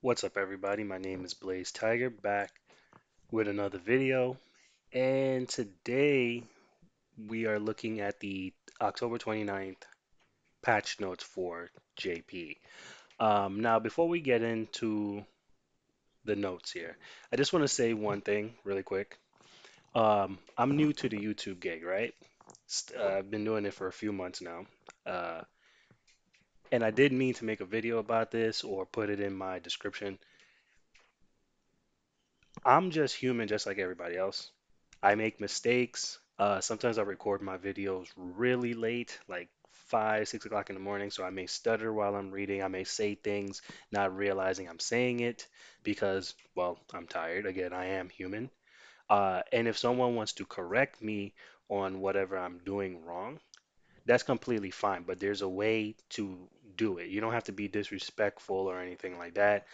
What's up, everybody? My name is Blaze Tiger, back with another video. And today we are looking at the October 29th patch notes for JP. Now, before we get into the notes here, I just want to say one thing really quick. I'm new to the YouTube gig, right? I've been doing it for a few months now. Uh, and I did mean to make a video about this or put it in my description. I'm just human, just like everybody else. I make mistakes. Sometimes I record my videos really late, like 5, 6 o'clock in the morning. So I may stutter while I'm reading. I may say things not realizing I'm saying it because, well, I'm tired. Again, I am human. And if someone wants to correct me on whatever I'm doing wrong, that's completely fine, but there's a way to do it. You don't have to be disrespectful or anything like that.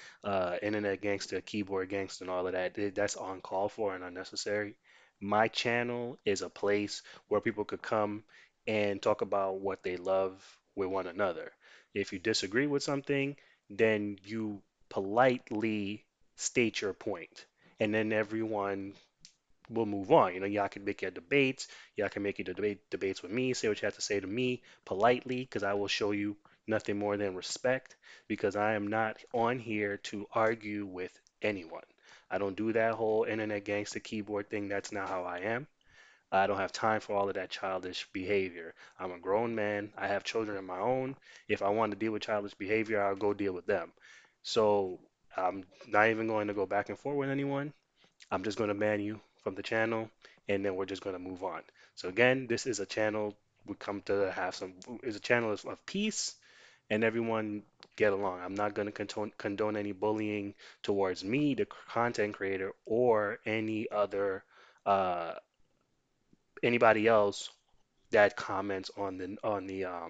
Internet gangster, keyboard gangster, and all of that, that's uncalled for and unnecessary. My channel is a place where people could come and talk about what they love with one another. If you disagree with something, then you politely state your point, and then everyone we'll move on. Y'all can make your debates. Y'all can make your debates with me. Say what you have to say to me politely, because I will show you nothing more than respect. Because I am not on here to argue with anyone. I don't do that whole internet gangster keyboard thing. That's not how I am. I don't have time for all of that childish behavior. I'm a grown man. I have children of my own. If I want to deal with childish behavior, I'll go deal with them. So I'm not even going to go back and forth with anyone. I'm just going to ban you from the channel, and then we're just going to move on. So again, this is a channel we come to have some is a channel of peace and everyone get along. I'm not going to condone any bullying towards me, the content creator, or any other uh, anybody else that comments on the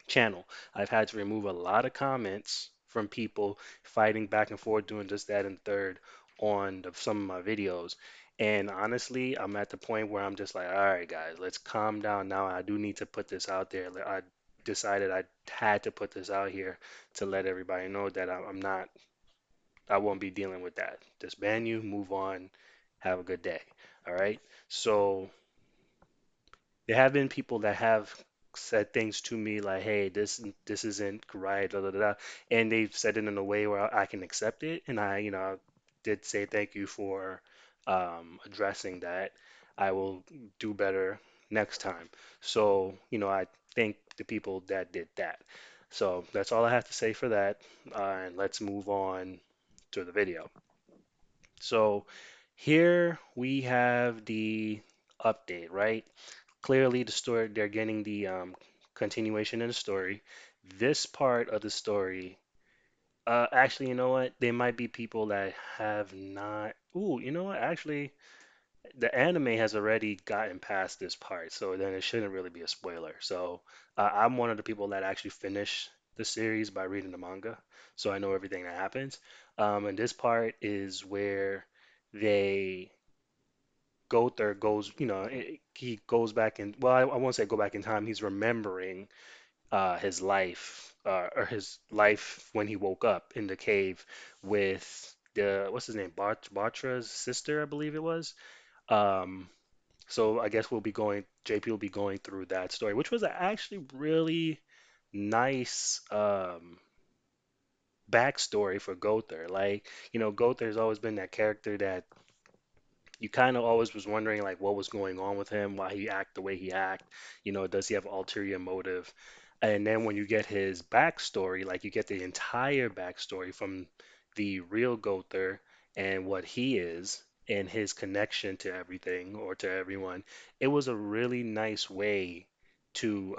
channel. I've had to remove a lot of comments from people fighting back and forth, doing just that and third on some of my videos. And honestly, I'm at the point where I'm just like, all right, guys, let's calm down now. I do need to put this out there. I decided I had to put this out here to let everybody know that I'm not, I won't be dealing with that. Just ban you, move on, have a good day. All right. So there have been people that have said things to me like, "Hey, this isn't right," da, da, da, da, and they've said it in a way where I can accept it, and I did say thank you for addressing that. I will do better next time. So, I thank the people that did that. So that's all I have to say for that, and let's move on to the video. So here we have the update, right? Clearly, the story, they're getting the continuation of the story. This part of the story, actually, you know what? There might be people that have not. Ooh, you know what? Actually, the anime has already gotten past this part, so then it shouldn't really be a spoiler. So I'm one of the people that actually finished the series by reading the manga, so I know everything that happens. And this part is where they Gother goes, he goes back in, well, I won't say go back in time. He's remembering his life, or his life when he woke up in the cave with what's his name, Bartra's sister, I believe it was. Um, so I guess JP will be going through that story, which was actually really nice backstory for Gother. Like, Gother's always been that character that you kind of always was wondering like what was going on with him, why he act the way he act. Does he have ulterior motive? And then when you get his backstory, like you get the entire backstory from the real Gother and what he is and his connection to everything or to everyone, it was a really nice way to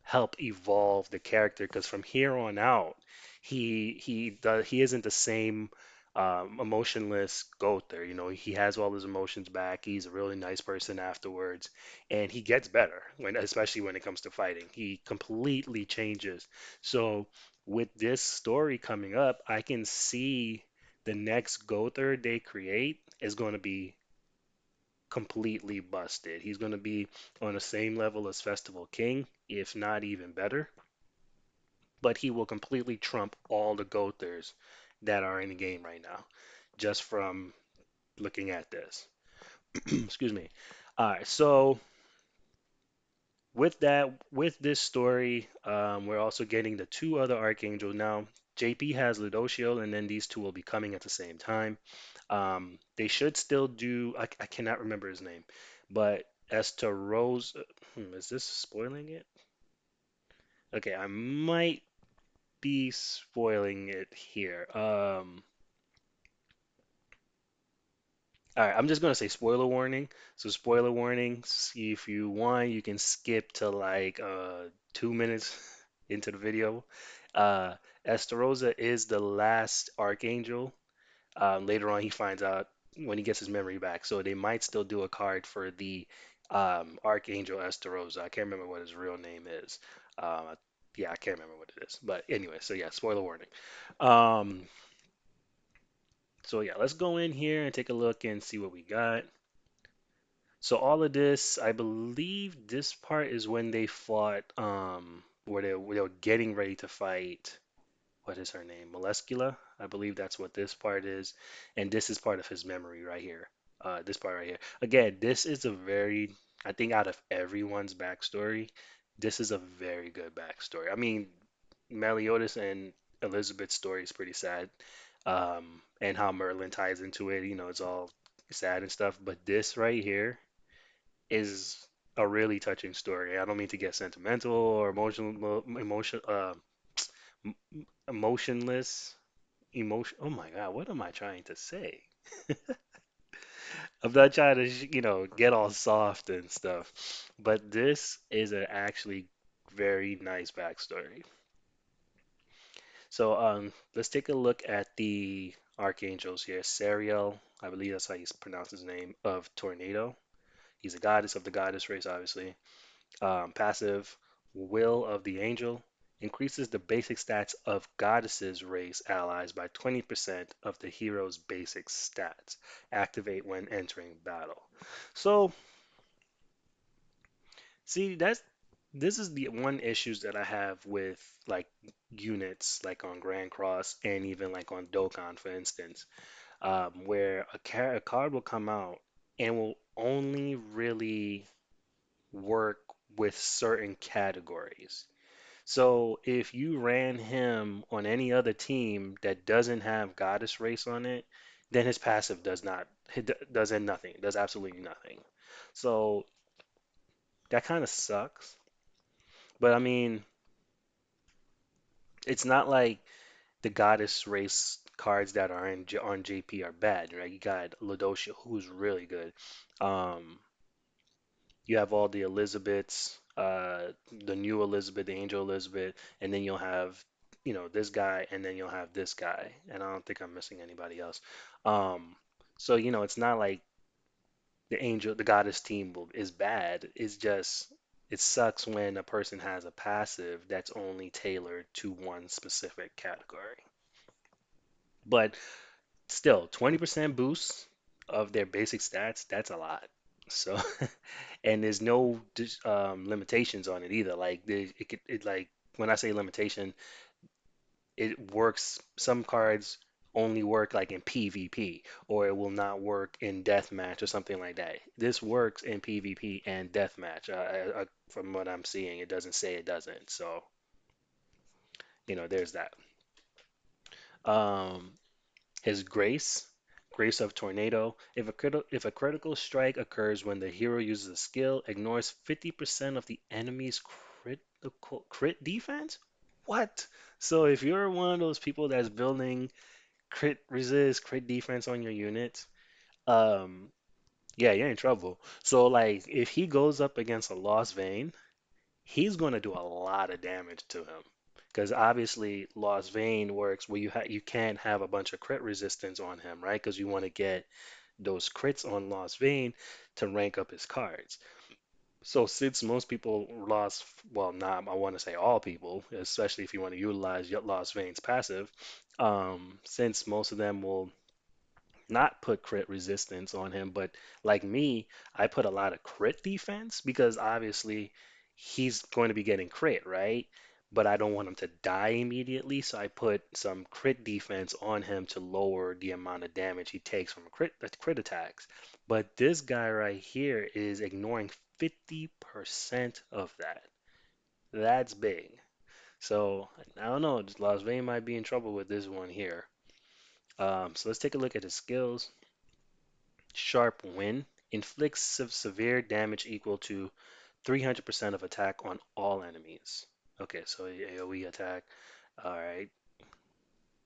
help evolve the character because from here on out, he isn't the same emotionless Gother. He has all his emotions back. He's a really nice person afterwards, and he gets better especially when it comes to fighting. He completely changes. So with this story coming up, I can see the next Gother they create is going to be completely busted. He's going to be on the same level as Festival King, if not even better, but he will completely trump all the Gothers that are in the game right now, just from looking at this. Excuse me. All right, so with that, with this story, we're also getting the two other archangels now. JP has Ludoshio, and then these two will be coming at the same time. They should still do. I cannot remember his name, but as to Rose, is this spoiling it? Okay, I might be spoiling it here. All right, I'm just gonna say spoiler warning. So spoiler warning. If you want, you can skip to like 2 minutes into the video. Uh, Estarossa is the last archangel. Later on, he finds out when he gets his memory back. So they might still do a card for the Archangel Estarossa. I can't remember what his real name is. Uh, yeah, I can't remember what it is. But anyway, so yeah, spoiler warning. Um, so yeah, let's go in here and take a look and see what we got. So all of this, I believe this part is when they fought, where they were getting ready to fight. What is her name? Moleskula. I believe that's what this part is. And this is part of his memory right here. This part right here. Again, this is a very, I think out of everyone's backstory, this is a very good backstory. I mean, Meliodas and Elizabeth's story is pretty sad. And how Merlin ties into it, it's all sad and stuff. But this right here is a really touching story. I don't mean to get sentimental or m- emotionless. Emotion. Oh my God, what am I trying to say? I'm not trying to, get all soft and stuff, but this is an actually very nice backstory. So, let's take a look at the archangels here. Sariel, I believe that's how you pronounce his name, of Tornado. He's a goddess of the goddess race, obviously. Passive, Will of the Angel, increases the basic stats of Goddess's race allies by 20% of the hero's basic stats. Activate when entering battle. So, see, this is the one issues that I have with like units like on Grand Cross and even like on Dokkan, for instance, where a card will come out and will only really work with certain categories. So if you ran him on any other team that doesn't have Goddess Race on it, then his passive does not, it does nothing, it does absolutely nothing. So that kind of sucks. But I mean, it's not like the Goddess Race cards that are on JP are bad, right? You got Ladocia, who's really good. Um, you have all the Elizabeths, the new Elizabeth, the Angel Elizabeth, and then you'll have, this guy, and then you'll have this guy, and I don't think I'm missing anybody else. Um, so it's not like the Goddess team is bad. It's just it sucks when a person has a passive that's only tailored to one specific category. But still, 20% boost of their basic stats, that's a lot. So, and there's no limitations on it either. Like like when I say limitation, it works. Some cards only work like in PvP, or it will not work in deathmatch or something like that. This works in PvP and deathmatch. From what I'm seeing, it doesn't say it doesn't. So, there's that. Um, His Grace of Tornado. If a critical strike occurs when the hero uses a skill, ignores 50% of the enemy's crit defense? What? So if you're one of those people that's building crit resist, crit defense on your units, um, yeah, you're in trouble. So like if he goes up against a Lost Vein, he's going to do a lot of damage to him. Because obviously, Lost Vein works where you can't have a bunch of crit resistance on him, right? Because you want to get those crits on Lost Vein to rank up his cards. So since most people lost, well, not I want to say all people, especially if you want to utilize your Lost Vein's passive, since most of them will not put crit resistance on him, but like me, I put a lot of crit defense because obviously he's going to be getting crit, right? but I don't want him to die immediately, so I put some crit defense on him to lower the amount of damage he takes from crit attacks. But this guy right here is ignoring 50% of that. That's big. So I don't know. Las Vegas might be in trouble with this one here. So let's take a look at his skills. Sharp Wind inflicts severe damage equal to 300% of attack on all enemies. Okay, so AoE attack. All right,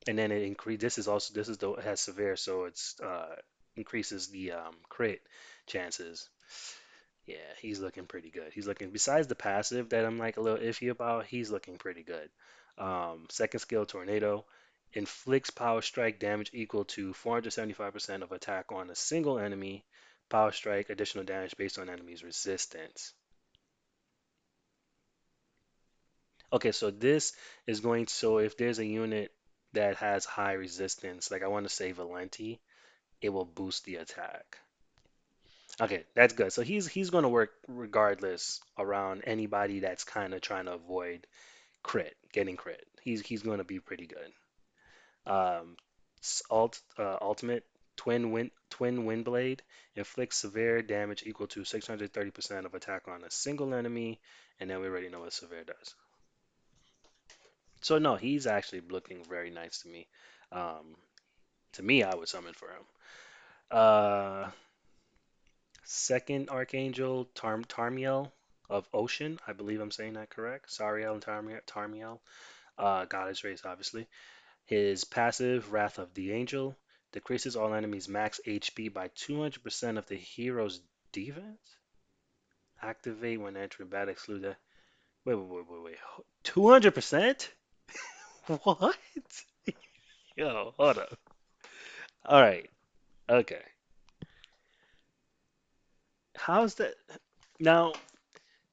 and then it increase. This is the it has severe, so it's increases the crit chances. Yeah, he's looking pretty good. He's looking besides the passive that I'm like a little iffy about. He's looking pretty good. Second skill, Tornado, inflicts power strike damage equal to 475% of attack on a single enemy. Power strike, additional damage based on enemy's resistance. Okay, so this is going to, so if there's a unit that has high resistance, like I want to say Valenti, it will boost the attack. Okay, that's good. So he's going to work regardless around anybody that's kind of trying to avoid getting crit. He's going to be pretty good. Um, ultimate twin wind blade inflicts severe damage equal to 630% of attack on a single enemy, and then we already know what severe does. So no, he's actually looking very nice to me. Um, to me, I would summon for him. Uh, Second Archangel Tarmiel of Ocean. I believe I'm saying that correct. Sariel and Tarmiel. Goddess race, obviously. His passive, Wrath of the Angel, decreases all enemies' max HP by 200% of the hero's defense. Activate when entering battle. Exclude that. Wait. 200%? What? Yo, hold up. All right. Okay. How's that? Now,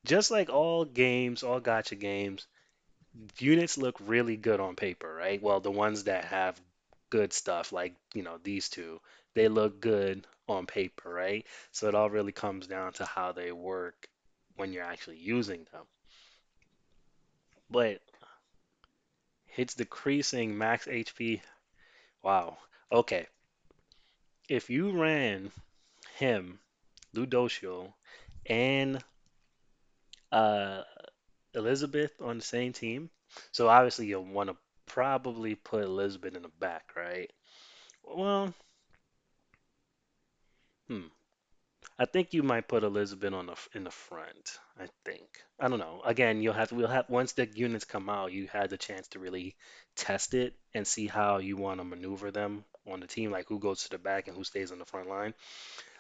just like all games, all gotcha games, units look really good on paper, right? Well, the ones that have good stuff, like, these two, they look good on paper, right? So it all really comes down to how they work when you're actually using them. But it's decreasing max HP. Wow. Okay. If you ran him, Ludocio, and uh, Elizabeth on the same team, so obviously you'll want to probably put Elizabeth in the back, right? Well, hmm. I think you might put Elizabeth in the front. I think. I don't know. Again, we'll have once the units come out, you had the chance to really test it and see how you want to maneuver them on the team, like who goes to the back and who stays on the front line.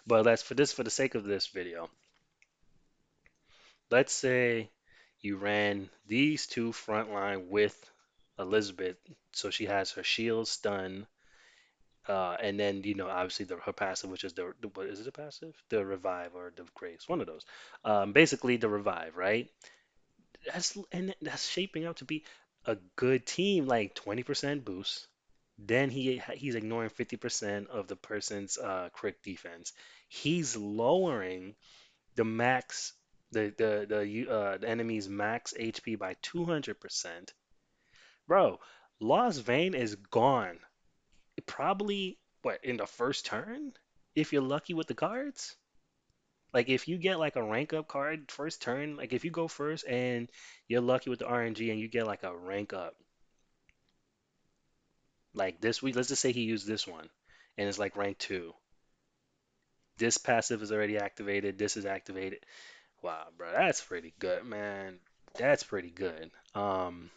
But for the sake of this video, let's say you ran these two front line with Elizabeth, so she has her shield stun. And then obviously her passive, which is the what is it a passive? The revive or the grace, one of those. Basically the revive, right? That's shaping up to be a good team, like 20% boost. Then he's ignoring 50% of the person's crit defense. He's lowering the max the enemy's max HP by 200%. Bro, Lost Vein is gone probably what in the first turn if you're lucky with the cards. Like if you get like a rank up card first turn, like if you go first and you're lucky with the RNG and you get like a rank up, like this week, let's just say he used this one and it's like rank two. This passive is already activated. This is activated. Wow, bro, that's pretty good, man. That's pretty good.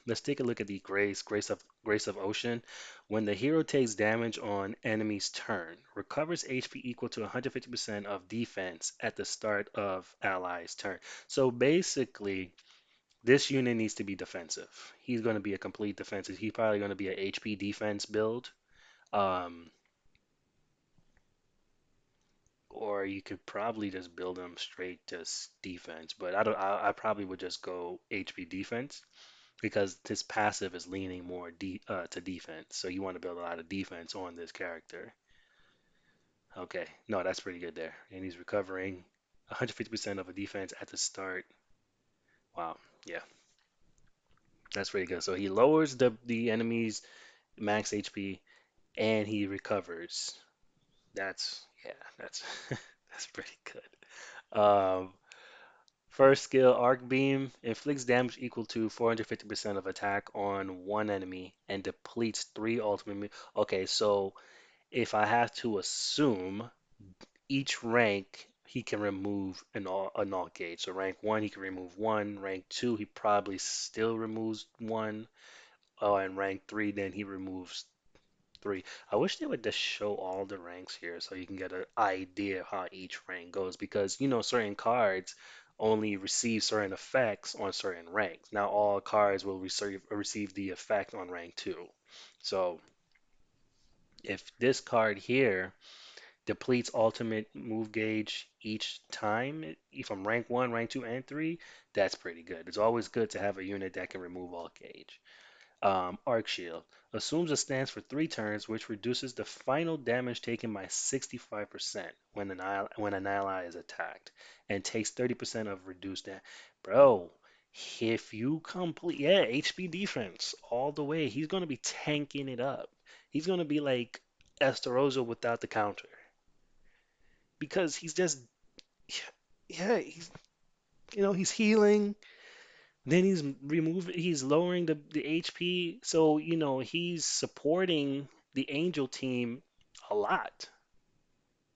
Let's take a look at the Grace of Ocean. When the hero takes damage on enemy's turn, recovers HP equal to 150% of defense at the start of ally's turn. So basically, this unit needs to be defensive. He's going to be a complete defensive. He's probably going to be a HP defense build. Um, or you could probably just build him straight just defense, but I don't. I probably would just go HP defense because his passive is leaning more to defense. So you want to build a lot of defense on this character. Okay, no, that's pretty good there. And he's recovering 150% of a defense at the start. Wow, yeah. That's pretty good. So he lowers the enemy's max HP and he recovers. That's that's pretty good. First skill, Arc Beam, inflicts damage equal to 450% of attack on one enemy and depletes three ultimate. Okay, so if I have to assume each rank, he can remove an alt gauge. So rank one, he can remove one. Rank two, he probably still removes one. Oh, and rank three, then he removes three. I wish they would just show all the ranks here so you can get an idea of how each rank goes because certain cards only receive certain effects on certain ranks. Now all cards will receive the effect on rank two. So if this card here depletes ultimate move gauge each time, from rank one, rank two, and three, that's pretty good. It's always good to have a unit that can remove all gauge. Arc Shield assumes a stance for 3 turns, which reduces the final damage taken by 65% when an ally is attacked, and takes 30% of reduced damage. Bro, if you complete, yeah, HP defense all the way, he's gonna be tanking it up. He's gonna be like Esterozo without the counter because he's just, yeah, he's healing. Then he's lowering the HP, so he's supporting the Angel team a lot,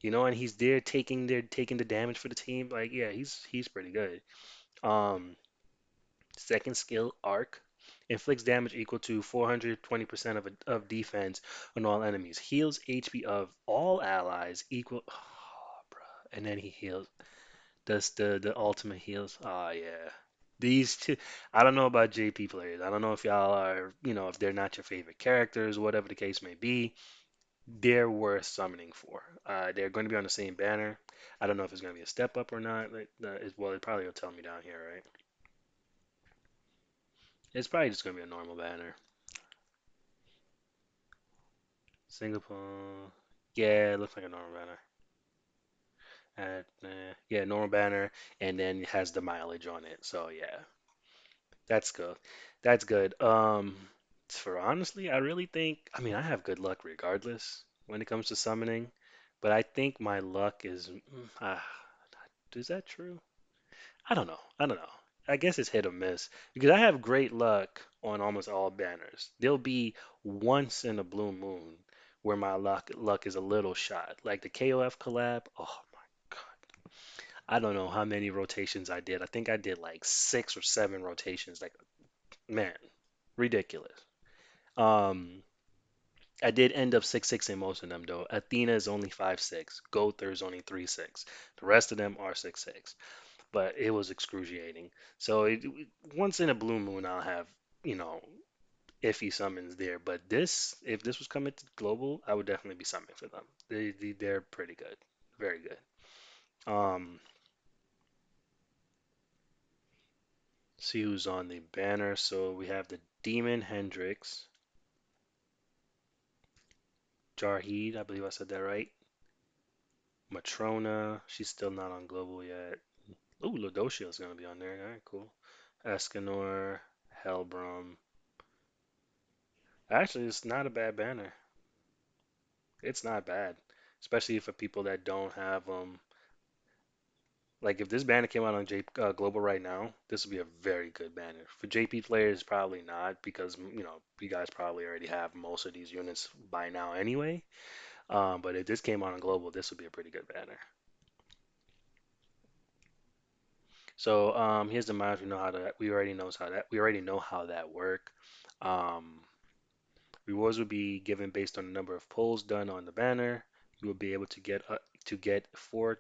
and he's there taking the damage for the team. Like, yeah, he's pretty good. Um, Second skill, Arc, inflicts damage equal to 420% of defense on all enemies. Heals HP of all allies equal. Oh, bruh. And then he heals. Does the ultimate heals? Oh yeah. These two, I don't know about JP players. I don't know if y'all are, if they're not your favorite characters, whatever the case may be. They're worth summoning for. They're going to be on the same banner. I don't know if it's going to be a step up or not. Well, it probably will tell me down here, right? It's probably just going to be a normal banner. Singapore. Yeah, it looks like a normal banner. Yeah, normal banner, and then it has the mileage on it. So yeah, that's good. That's good. For honestly, I really think, I mean, I have good luck regardless when it comes to summoning, but I think my luck is, is that true? I don't know. I don't know. I guess it's hit or miss because I have great luck on almost all banners. There'll be once in a blue moon where my luck is a little shot, like the KOF collab. Oh my God. I don't know how many rotations I did. I think I did like 6 or 7 rotations. Like, man, ridiculous. Um, I did end up 6-6 in most of them though. Athena is only 5-6. Gother is only 3-6. The rest of them are 6-6. But it was excruciating. So once in a blue moon, I'll have you know iffy summons there. But if this was coming to global, I would definitely be summoning for them. They're pretty good, very good. Um, see who's on the banner. So we have the Demon Hendrix, Jarheed, I believe I said that right. Matrona, she's still not on global yet. Ooh, Lodosia's gonna be on there. All right, cool. Escanor, Hellbrum. Actually, it's not a bad banner. It's not bad, especially for people that don't have like if this banner came out on Global right now, this would be a very good banner. For JP players, probably not because you guys probably already have most of these units by now anyway. But if this came out on Global, this would be a pretty good banner. So here's the mods. We already know how that work. Um, Rewards will be given based on the number of polls done on the banner. You will be able to get four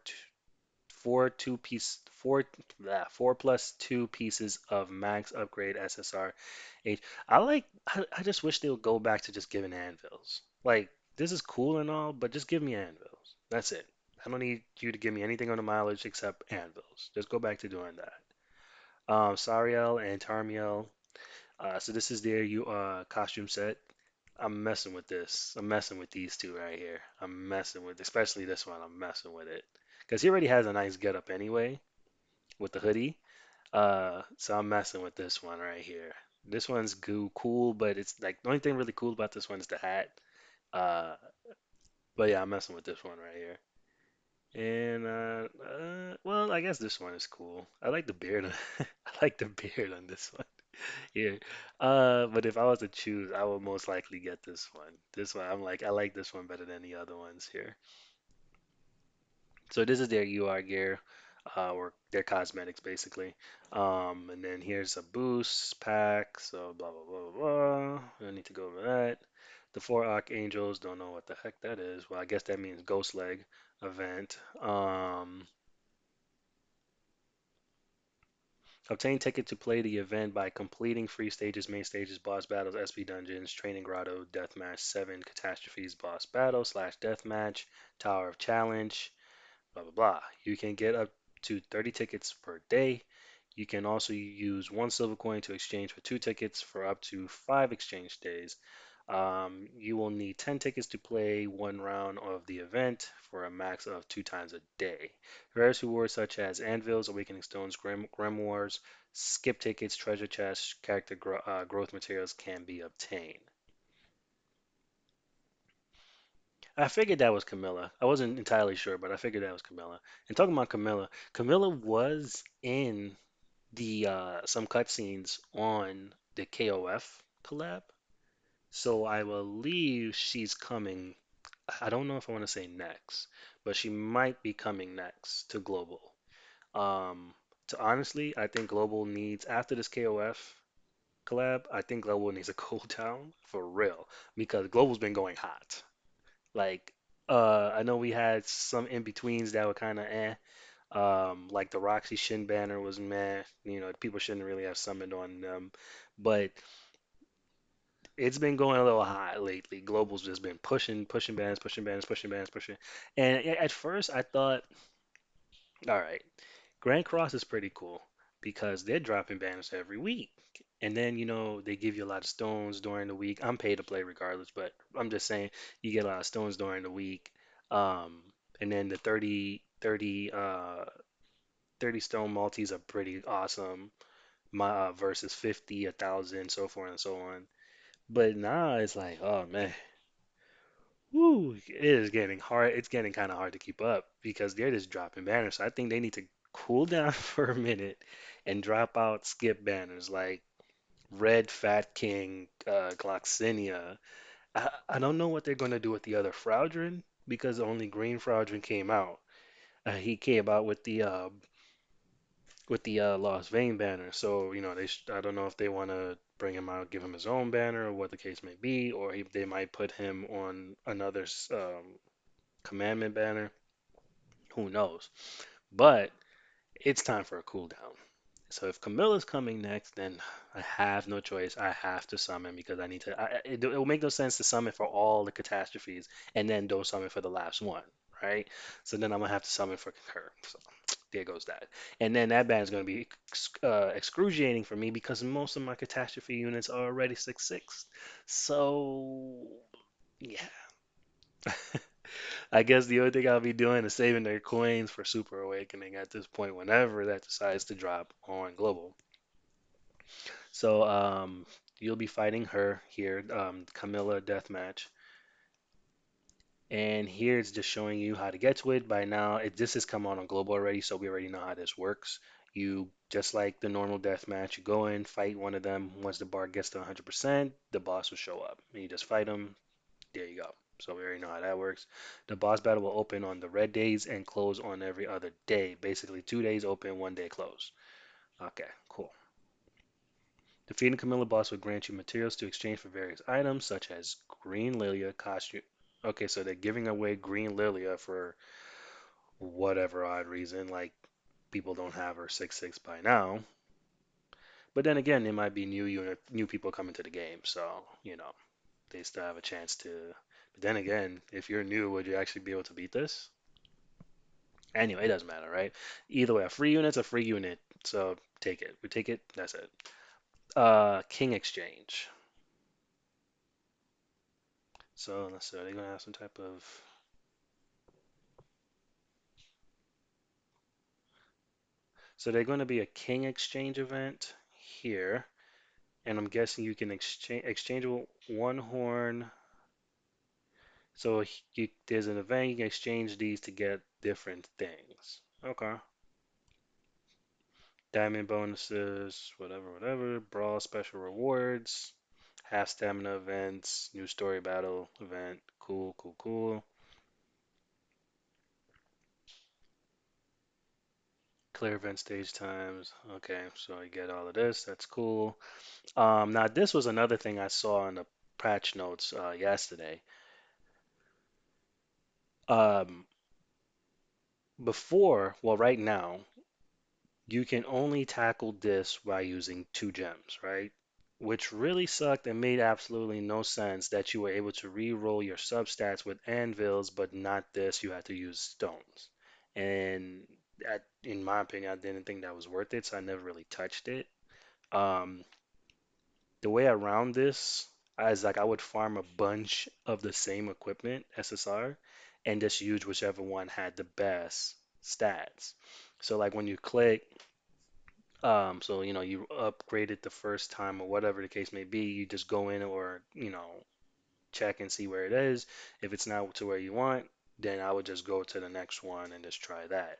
plus two pieces of max upgrade SSR. I just wish they would go back to just giving anvils. Like, this is cool and all, but just give me anvils. That's it. I don't need you to give me anything on the mileage except anvils. Just go back to doing that. Sariel and Tarmiel. So this is their costume set. I'm messing with this. I'm messing with these two right here. I'm messing with, especially this one. I'm messing with it because he already has a nice getup anyway with the hoodie. So I'm messing with this one right here. This one's cool, but it's like the only thing really cool about this one is the hat. Uh, but yeah, I'm messing with this one right here. And well, I guess this one is cool. I like the beard. I like the beard on this one here. But if I was to choose, I would most likely get this one. This one, I like this one better than the other ones here. So this is their UR gear, or their cosmetics basically. And then here's a boost pack. So blah blah blah blah blah. I need to go over that. The four archangels, don't know what the heck that is. Well, I guess that means ghost leg event. Obtain ticket to play the event by completing free stages, main stages, boss battles, SP dungeons, training grotto, deathmatch, seven catastrophes, boss battle slash deathmatch, tower of challenge, blah blah blah. You can get up to 30 tickets per day. You can also use one silver coin to exchange for two tickets for up to five exchange days. You will need 10 tickets to play one round of the event for a max of two times a day. Various rewards such as anvils, awakening stones, grimoires, skip tickets, treasure chests, character growth materials can be obtained. I figured that was Camilla. I wasn't entirely sure, but I figured that was Camilla. And talking about Camilla, Camilla was in the some cutscenes on the KOF collab. So I believe she's coming. I don't know if I want to say next, but she might be coming next to Global. Um, to honestly, I think Global needs after this KOF collab. I think Global needs a cool down for real because Global's been going hot. Like, I know we had some in betweens that were kind of eh. Like the Roxy Shin banner was meh. You know, people shouldn't really have summoned on them, but it's been going a little hot lately. Global's just been pushing banners, pushing banners, pushing banners, pushing. And at first, I thought, all right, Grand Cross is pretty cool because they're dropping banners every week. And then, they give you a lot of stones during the week. I'm paid to play regardless, but I'm just saying you get a lot of stones during the week. Um, and then the 30 stone multis are pretty awesome. My versus 50, 1,000, so forth and so on. But now it's like, oh man, woo, it is getting hard. It's getting kind of hard to keep up because they're just dropping banners. So I think they need to cool down for a minute and drop out skip banners like Red Fat King, Gloxinia. I don't know what they're going to do with the other Fraudrin because only Green Fraudrin came out. He came out with the Lost Vein banner. So, I don't know if they want to bring him out, give him his own banner, or what the case may be, or they might put him on another commandment banner. Who knows? But it's time for a cooldown. So if Camilla's coming next, then I have no choice. I have to summon because I need to. It will make no sense to summon for all the catastrophes and then don't summon for the last one, right? So then I'm gonna have to summon for her. So there goes that. And then that band is gonna be excruciating for me because most of my catastrophe units are already 6/6. So yeah. I guess the only thing I'll be doing is saving their coins for Super Awakening at this point, whenever that decides to drop on Global. So you'll be fighting her here, Camilla Deathmatch. And here it's just showing you how to get to it. By now, this has come out on Global already, so we already know how this works. You, just like the normal deathmatch, you go in, fight one of them. Once the bar gets to 100%, the boss will show up. And you just fight them. There you go. So we already know how that works. The boss battle will open on the red days and close on every other day. Basically, 2 days open, 1 day close. Okay, cool. Defeating Camilla boss will grant you materials to exchange for various items, such as green Lilia costume. Okay, so they're giving away green Lilia for whatever odd reason, like people don't have her 6/6 by now. But then again, there might be new people coming to the game, so they still have a chance to. But then again, if you're new, would you actually be able to beat this? Anyway, it doesn't matter, right? Either way, a free unit's a free unit, so take it. We take it. That's it. King exchange. So let's see. Are they gonna have some type of? So they're going to be a king exchange event here, and I'm guessing you can exchangeable one horn. So there's an event you can exchange these to get different things. Okay. Diamond bonuses, whatever, whatever. Brawl special rewards, half stamina events, new story battle event. Cool, cool, cool. Clear event stage times. Okay, so I get all of this. That's cool. Now this was another thing I saw in the patch notes yesterday. Um, well, right now, you can only tackle this by using two gems, right? Which really sucked and made absolutely no sense that you were able to re-roll your substats with anvils, but not this. You had to use stones. And in my opinion, I didn't think that was worth it, so I never really touched it. Um, the way around this is like I would farm a bunch of the same equipment, SSR, and just use whichever one had the best stats. So like when you click, so you upgrade it the first time or whatever the case may be, you just go in or check and see where it is. If it's not to where you want, then I would just go to the next one and just try that.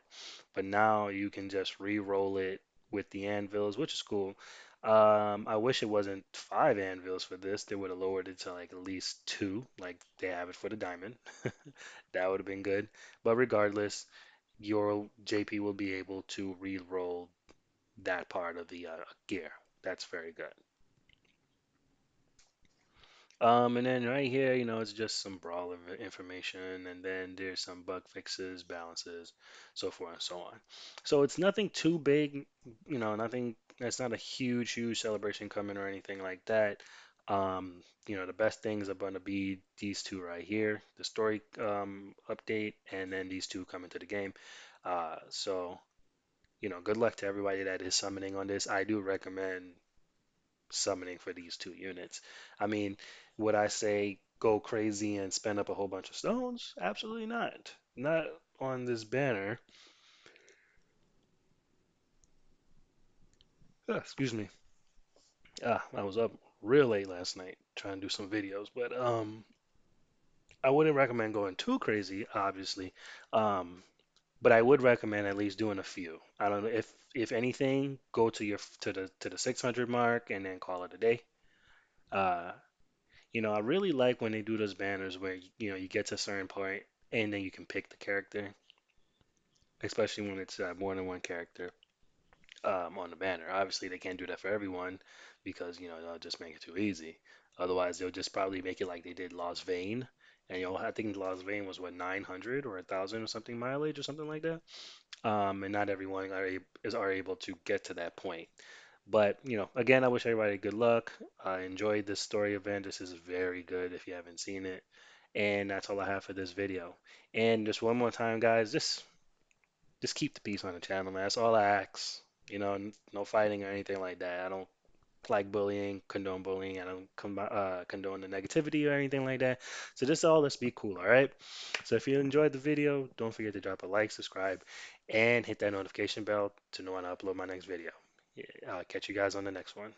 But now you can just re-roll it with the anvils, which is cool. I wish it wasn't five anvils for this. They would have lowered it to like at least two, like they have it for the diamond. That would have been good. But regardless, your JP will be able to re-roll that part of the gear. That's very good. And then right here, it's just some brawl information, and then there's some bug fixes, balances, so forth and so on. So it's nothing too big, nothing. It's not a huge, huge celebration coming or anything like that. The best things are going to be these two right here, the story update, and then these two come into the game. So good luck to everybody that is summoning on this. I do recommend summoning for these two units. I mean, would I say go crazy and spend up a whole bunch of stones? Absolutely not. Not on this banner. Excuse me. I was up real late last night trying to do some videos, but I wouldn't recommend going too crazy, obviously. Um, but I would recommend at least doing a few. I don't know if anything, go to the 600 mark and then call it a day. Uh, I really like when they do those banners where you get to a certain point and then you can pick the character, especially when it's more than one character on the banner. Obviously, they can't do that for everyone because they'll just make it too easy. Otherwise, they'll just probably make it like they did Lost Vein, and I think Lost Vein was what 900 or 1,000 or something mileage or something like that. And not everyone are able to get to that point. But, again, I wish everybody good luck. I enjoyed this story event. This is very good if you haven't seen it. And that's all I have for this video. And just one more time, guys, just keep the peace on the channel, man. That's all I ask. No fighting or anything like that. I don't like bullying, condone bullying. I don't condone the negativity or anything like that. So just all let's be cool, all right? So if you enjoyed the video, don't forget to drop a like, subscribe, and hit that notification bell to know when I upload my next video. Yeah, I'll catch you guys on the next one.